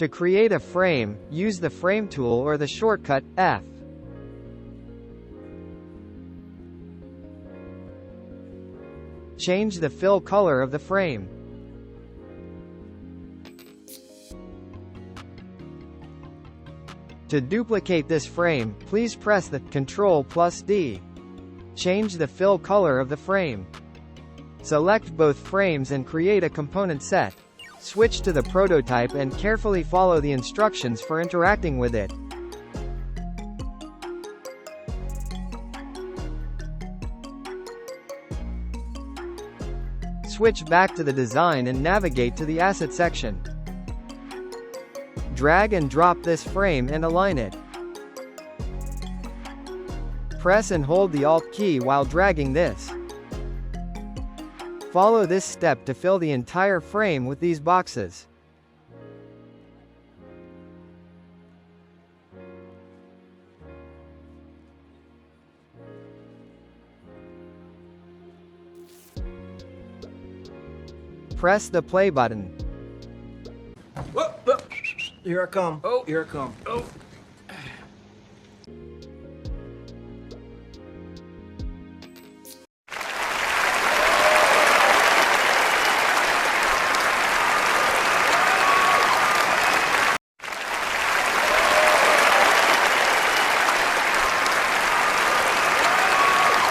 To create a frame, use the Frame tool or the shortcut, F. Change the fill color of the frame. To duplicate this frame, please press the Ctrl+D. Change the fill color of the frame. Select both frames and create a component set. Switch to the prototype and carefully follow the instructions for interacting with it. Switch back to the design and navigate to the asset section. Drag and drop this frame and align it. Press and hold the Alt key while dragging this. Follow this step to fill the entire frame with these boxes. Press the play button. Whoa, whoa. Here I come. Oh, here I come. Oh.